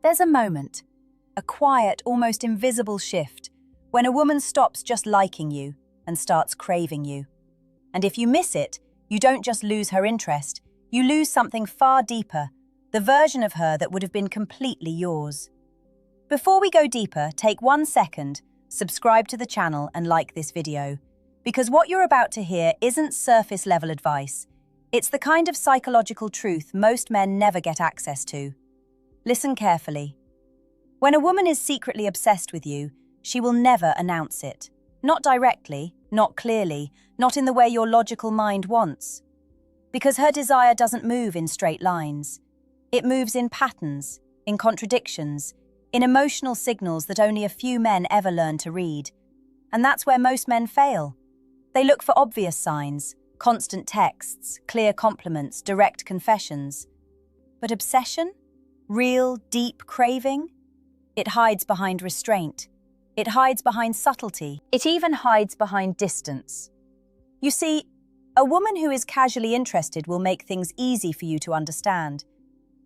There's a moment, a quiet, almost invisible shift, when a woman stops just liking you and starts craving you. And if you miss it, you don't just lose her interest, you lose something far deeper, the version of her that would have been completely yours. Before we go deeper, take 1 second, subscribe to the channel and like this video, because what you're about to hear isn't surface-level advice. It's the kind of psychological truth most men never get access to. Listen carefully. When a woman is secretly obsessed with you, she will never announce it. Not directly, not clearly, not in the way your logical mind wants. Because her desire doesn't move in straight lines. It moves in patterns, in contradictions, in emotional signals that only a few men ever learn to read. And that's where most men fail. They look for obvious signs, constant texts, clear compliments, direct confessions. But obsession? Real, deep craving? It hides behind restraint. It hides behind subtlety. It even hides behind distance. You see, a woman who is casually interested will make things easy for you to understand.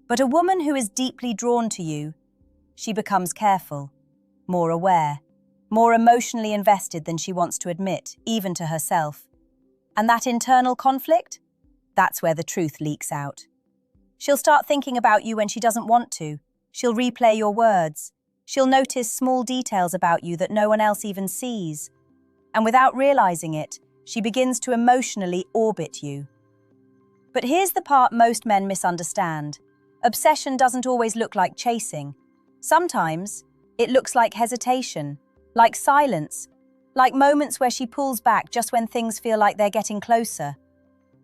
But a woman who is deeply drawn to you, she becomes careful, more aware, more emotionally invested than she wants to admit, even to herself. And that internal conflict? That's where the truth leaks out. She'll start thinking about you when she doesn't want to. She'll replay your words. She'll notice small details about you that no one else even sees. And without realizing it, she begins to emotionally orbit you. But here's the part most men misunderstand. Obsession doesn't always look like chasing. Sometimes, it looks like hesitation, like silence, like moments where she pulls back just when things feel like they're getting closer.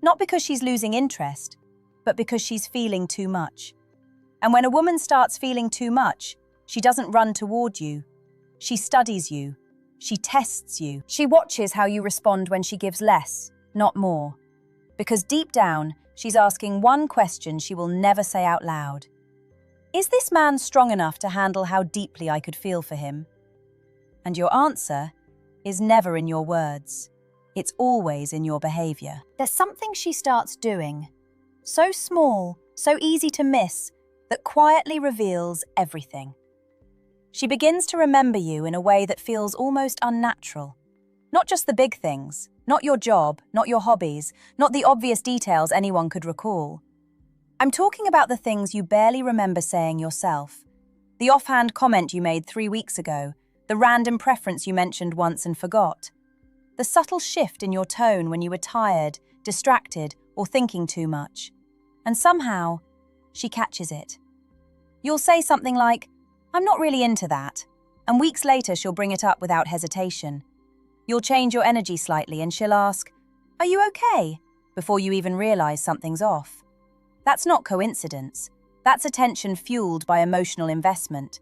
Not because she's losing interest, but because she's feeling too much. And when a woman starts feeling too much, she doesn't run toward you. She studies you. She tests you. She watches how you respond when she gives less, not more. Because deep down, she's asking one question she will never say out loud. Is this man strong enough to handle how deeply I could feel for him? And your answer is never in your words. It's always in your behavior. There's something she starts doing, so small, so easy to miss, that quietly reveals everything. She begins to remember you in a way that feels almost unnatural. Not just the big things, not your job, not your hobbies, not the obvious details anyone could recall. I'm talking about the things you barely remember saying yourself. The offhand comment you made 3 weeks ago, the random preference you mentioned once and forgot. The subtle shift in your tone when you were tired, distracted, or thinking too much. And somehow, she catches it. You'll say something like, "I'm not really into that," and weeks later she'll bring it up without hesitation. You'll change your energy slightly and she'll ask, "Are you okay?" before you even realize something's off. That's not coincidence. That's attention fueled by emotional investment.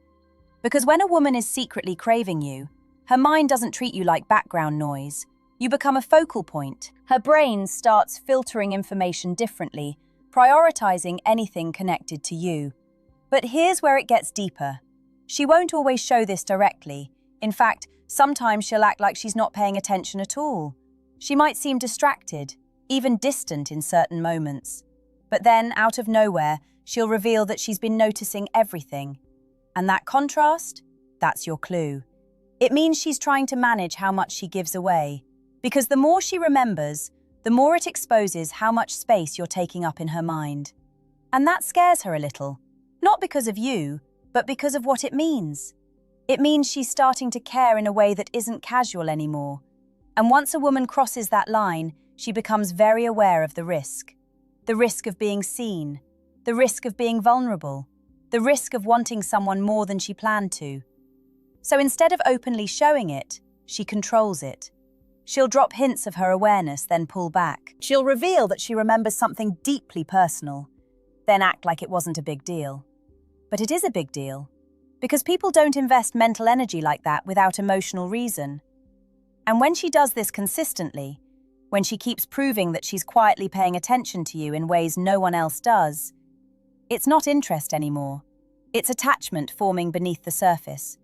Because when a woman is secretly craving you, her mind doesn't treat you like background noise. You become a focal point. Her brain starts filtering information differently, prioritizing anything connected to you. But here's where it gets deeper. She won't always show this directly. In fact, sometimes she'll act like she's not paying attention at all. She might seem distracted, even distant in certain moments. But then, out of nowhere, she'll reveal that she's been noticing everything. And that contrast? That's your clue. It means she's trying to manage how much she gives away. Because the more she remembers, the more it exposes how much space you're taking up in her mind. And that scares her a little. Not because of you, but because of what it means. It means she's starting to care in a way that isn't casual anymore. And once a woman crosses that line, she becomes very aware of the risk. The risk of being seen. The risk of being vulnerable. The risk of wanting someone more than she planned to. So instead of openly showing it, she controls it. She'll drop hints of her awareness, then pull back. She'll reveal that she remembers something deeply personal, then act like it wasn't a big deal. But it is a big deal, because people don't invest mental energy like that without emotional reason. And when she does this consistently, when she keeps proving that she's quietly paying attention to you in ways no one else does, it's not interest anymore. It's attachment forming beneath the surface.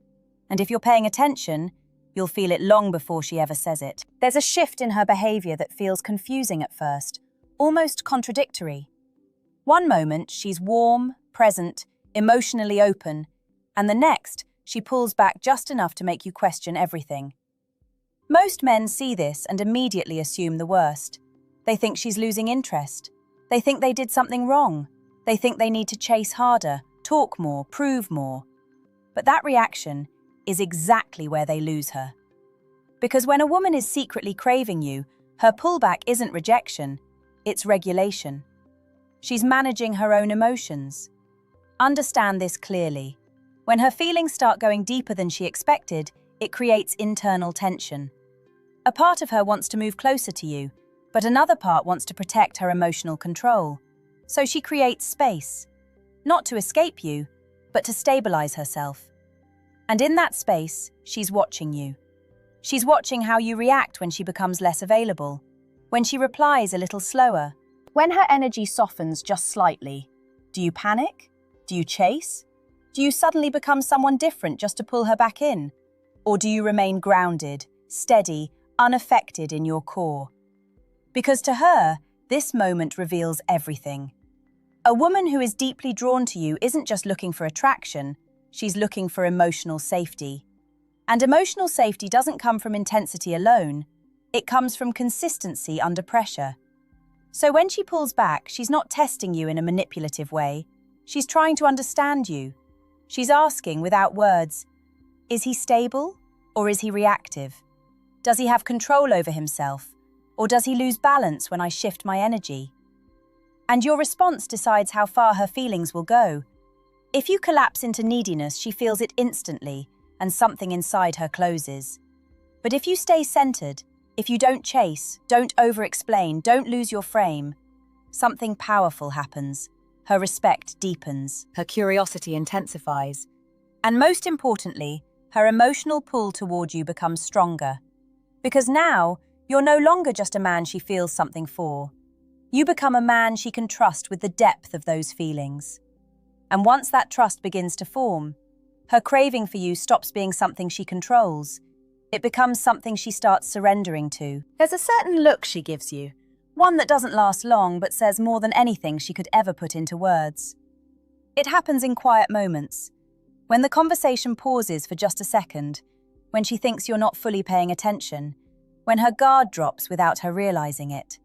And if you're paying attention, you'll feel it long before she ever says it. There's a shift in her behavior that feels confusing at first, almost contradictory. One moment, she's warm, present, emotionally open, and the next, she pulls back just enough to make you question everything. Most men see this and immediately assume the worst. They think she's losing interest. They think they did something wrong. They think they need to chase harder, talk more, prove more. But that reaction is exactly where they lose her. Because when a woman is secretly craving you, her pullback isn't rejection, it's regulation. She's managing her own emotions. Understand this clearly. When her feelings start going deeper than she expected, it creates internal tension. A part of her wants to move closer to you, but another part wants to protect her emotional control. So she creates space, not to escape you, but to stabilize herself. And in that space, she's watching you. She's watching how you react when she becomes less available, when she replies a little slower, when her energy softens just slightly. Do you panic? Do you chase? Do you suddenly become someone different just to pull her back in? Or do you remain grounded, steady, unaffected in your core? Because to her, this moment reveals everything. A woman who is deeply drawn to you isn't just looking for attraction, she's looking for emotional safety. And emotional safety doesn't come from intensity alone, it comes from consistency under pressure. So when she pulls back, she's not testing you in a manipulative way, she's trying to understand you. She's asking without words, is he stable or is he reactive? Does he have control over himself or does he lose balance when I shift my energy? And your response decides how far her feelings will go. If you collapse into neediness, she feels it instantly and something inside her closes. But if you stay centered, if you don't chase, don't over-explain, don't lose your frame, something powerful happens. Her respect deepens, her curiosity intensifies, and most importantly, her emotional pull toward you becomes stronger. Because now, you're no longer just a man she feels something for. You become a man she can trust with the depth of those feelings. And once that trust begins to form, her craving for you stops being something she controls. It becomes something she starts surrendering to. There's a certain look she gives you, one that doesn't last long but says more than anything she could ever put into words. It happens in quiet moments, when the conversation pauses for just a second, when she thinks you're not fully paying attention, when her guard drops without her realizing it.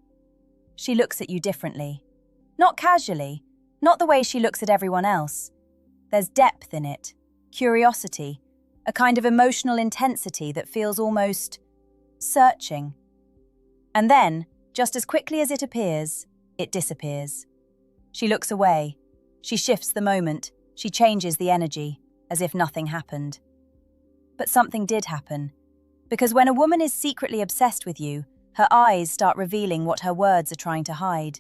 She looks at you differently. Not casually, not the way she looks at everyone else. There's depth in it, curiosity, a kind of emotional intensity that feels almost searching. And then, just as quickly as it appears, it disappears. She looks away. She shifts the moment. She changes the energy, as if nothing happened. But something did happen. Because when a woman is secretly obsessed with you, her eyes start revealing what her words are trying to hide.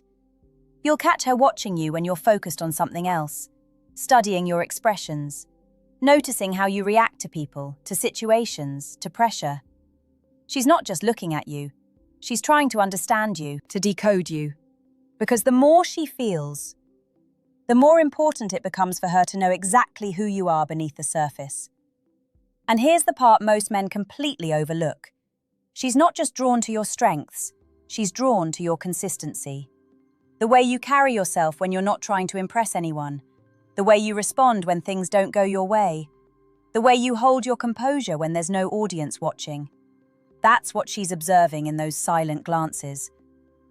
You'll catch her watching you when you're focused on something else, studying your expressions, noticing how you react to people, to situations, to pressure. She's not just looking at you. She's trying to understand you, to decode you. Because the more she feels, the more important it becomes for her to know exactly who you are beneath the surface. And here's the part most men completely overlook. She's not just drawn to your strengths, she's drawn to your consistency. The way you carry yourself when you're not trying to impress anyone. The way you respond when things don't go your way. The way you hold your composure when there's no audience watching. That's what she's observing in those silent glances.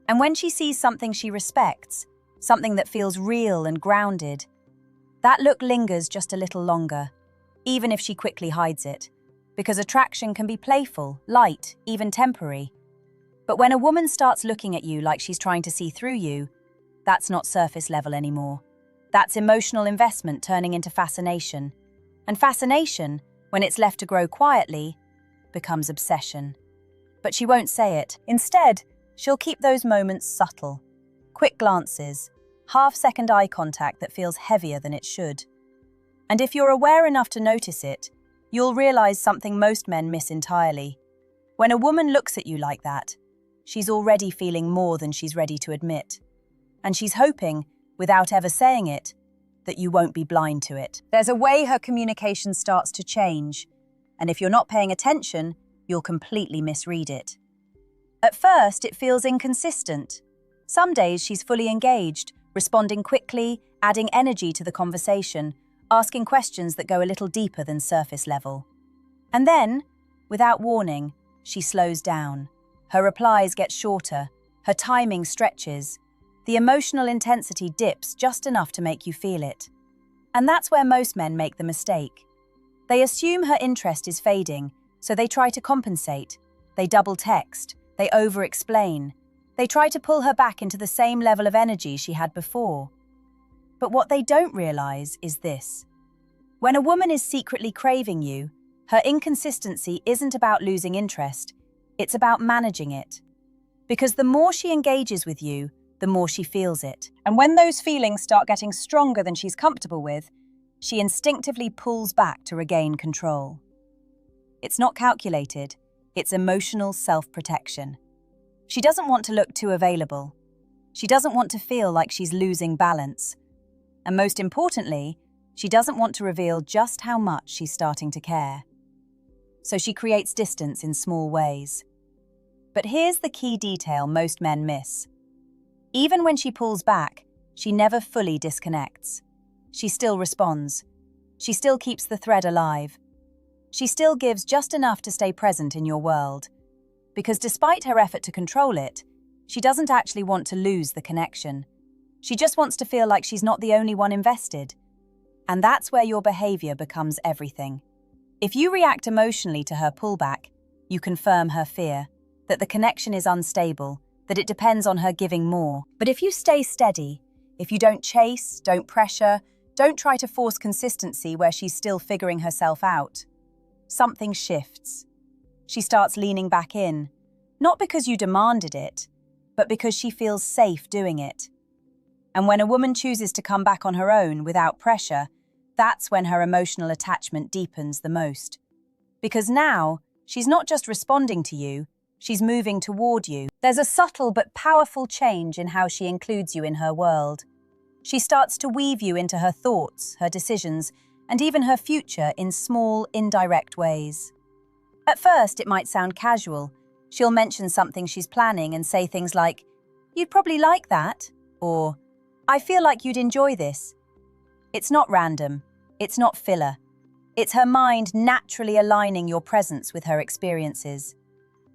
And when she sees something she respects, something that feels real and grounded, that look lingers just a little longer, even if she quickly hides it. Because attraction can be playful, light, even temporary. But when a woman starts looking at you like she's trying to see through you, that's not surface level anymore. That's emotional investment turning into fascination. And fascination, when it's left to grow quietly, becomes obsession. But she won't say it. Instead, she'll keep those moments subtle. Quick glances, half-second eye contact that feels heavier than it should. And if you're aware enough to notice it, you'll realize something most men miss entirely. When a woman looks at you like that, she's already feeling more than she's ready to admit. And she's hoping, without ever saying it, that you won't be blind to it. There's a way her communication starts to change, and if you're not paying attention, you'll completely misread it. At first, it feels inconsistent. Some days she's fully engaged, responding quickly, adding energy to the conversation. asking questions that go a little deeper than surface level. And then, without warning, she slows down. Her replies get shorter, her timing stretches, the emotional intensity dips just enough to make you feel it. And that's where most men make the mistake. They assume her interest is fading, so they try to compensate. They double text, they over-explain. They try to pull her back into the same level of energy she had before. But what they don't realize is this. When a woman is secretly craving you, her inconsistency isn't about losing interest, it's about managing it. Because the more she engages with you, the more she feels it. And when those feelings start getting stronger than she's comfortable with, she instinctively pulls back to regain control. It's not calculated, it's emotional self-protection. She doesn't want to look too available. She doesn't want to feel like she's losing balance. And most importantly, she doesn't want to reveal just how much she's starting to care. So she creates distance in small ways. But here's the key detail most men miss. Even when she pulls back, she never fully disconnects. She still responds. She still keeps the thread alive. She still gives just enough to stay present in your world. Because despite her effort to control it, she doesn't actually want to lose the connection. She just wants to feel like she's not the only one invested. And that's where your behavior becomes everything. If you react emotionally to her pullback, you confirm her fear, that the connection is unstable, that it depends on her giving more. But if you stay steady, if you don't chase, don't pressure, don't try to force consistency where she's still figuring herself out, something shifts. She starts leaning back in, not because you demanded it, but because she feels safe doing it. And when a woman chooses to come back on her own without pressure, that's when her emotional attachment deepens the most. Because now, she's not just responding to you, she's moving toward you. There's a subtle but powerful change in how she includes you in her world. She starts to weave you into her thoughts, her decisions, and even her future in small, indirect ways. At first, it might sound casual. She'll mention something she's planning and say things like, "You'd probably like that," or "I feel like you'd enjoy this." It's not random. It's not filler. It's her mind naturally aligning your presence with her experiences.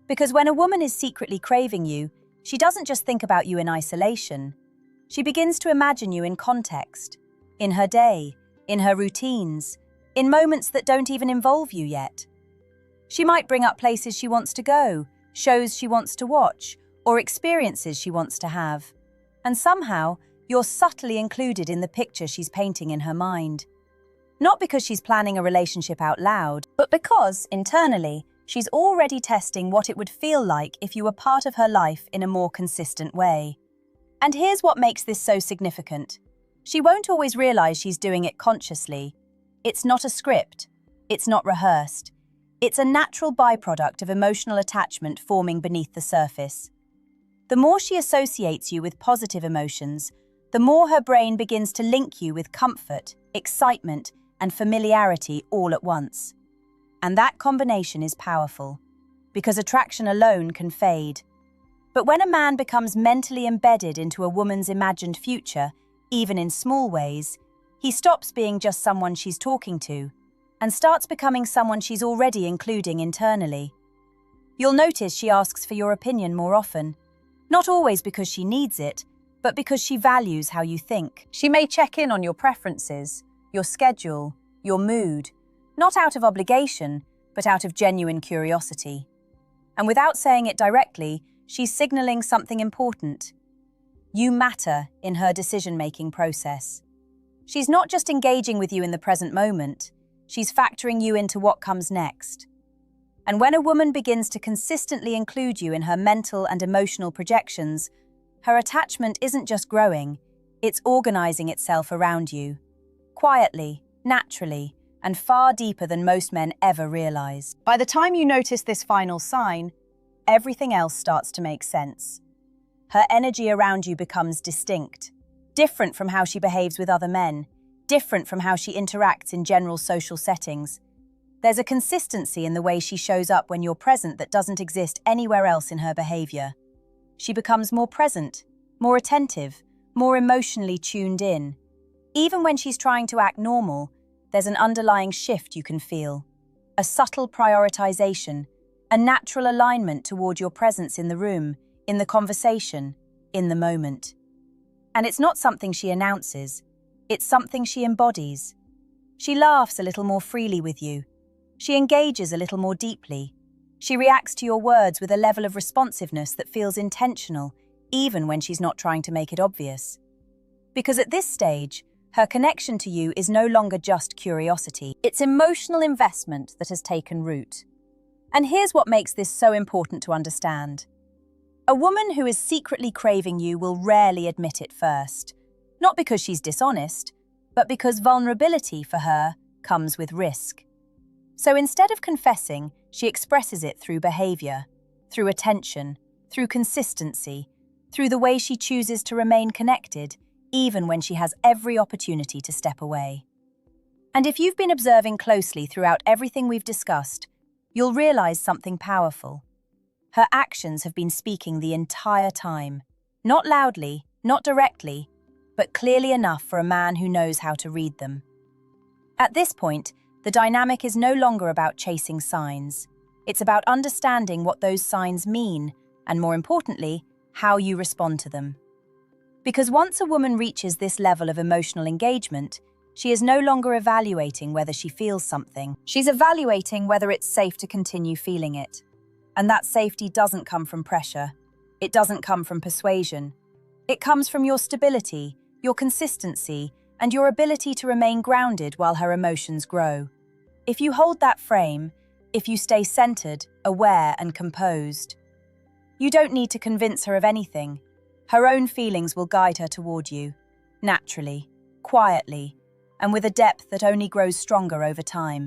Because when a woman is secretly craving you, she doesn't just think about you in isolation. She begins to imagine you in context, in her day, in her routines, in moments that don't even involve you yet. She might bring up places she wants to go, shows she wants to watch, or experiences she wants to have. And somehow, you're subtly included in the picture she's painting in her mind. Not because she's planning a relationship out loud, but because, internally, she's already testing what it would feel like if you were part of her life in a more consistent way. And here's what makes this so significant. She won't always realize she's doing it consciously. It's not a script. It's not rehearsed. It's a natural byproduct of emotional attachment forming beneath the surface. The more she associates you with positive emotions, the more her brain begins to link you with comfort, excitement, and familiarity all at once. And that combination is powerful, because attraction alone can fade. But when a man becomes mentally embedded into a woman's imagined future, even in small ways, he stops being just someone she's talking to, and starts becoming someone she's already including internally. You'll notice she asks for your opinion more often, not always because she needs it, but because she values how you think. She may check in on your preferences, your schedule, your mood, not out of obligation, but out of genuine curiosity. And without saying it directly, she's signaling something important. You matter in her decision-making process. She's not just engaging with you in the present moment, she's factoring you into what comes next. And when a woman begins to consistently include you in her mental and emotional projections, her attachment isn't just growing, it's organizing itself around you. Quietly, naturally, and far deeper than most men ever realize. By the time you notice this final sign, everything else starts to make sense. Her energy around you becomes distinct, different from how she behaves with other men, different from how she interacts in general social settings. There's a consistency in the way she shows up when you're present that doesn't exist anywhere else in her behavior. She becomes more present, more attentive, more emotionally tuned in. Even when she's trying to act normal, there's an underlying shift you can feel, a subtle prioritization, a natural alignment toward your presence in the room, in the conversation, in the moment. And it's not something she announces, it's something she embodies. She laughs a little more freely with you. She engages a little more deeply. She reacts to your words with a level of responsiveness that feels intentional, even when she's not trying to make it obvious. Because at this stage, her connection to you is no longer just curiosity. It's emotional investment that has taken root. And here's what makes this so important to understand. A woman who is secretly craving you will rarely admit it first. Not because she's dishonest, but because vulnerability for her comes with risk. So instead of confessing, she expresses it through behavior, through attention, through consistency, through the way she chooses to remain connected, even when she has every opportunity to step away. And if you've been observing closely throughout everything we've discussed, you'll realize something powerful. Her actions have been speaking the entire time. Not loudly, not directly, but clearly enough for a man who knows how to read them. At this point, the dynamic is no longer about chasing signs. It's about understanding what those signs mean, and more importantly, how you respond to them. Because once a woman reaches this level of emotional engagement, she is no longer evaluating whether she feels something. She's evaluating whether it's safe to continue feeling it. And that safety doesn't come from pressure. It doesn't come from persuasion. It comes from your stability, your consistency, and your ability to remain grounded while her emotions grow. If you hold that frame, if you stay centered, aware, and composed, you don't need to convince her of anything. Her own feelings will guide her toward you, naturally, quietly, and with a depth that only grows stronger over time.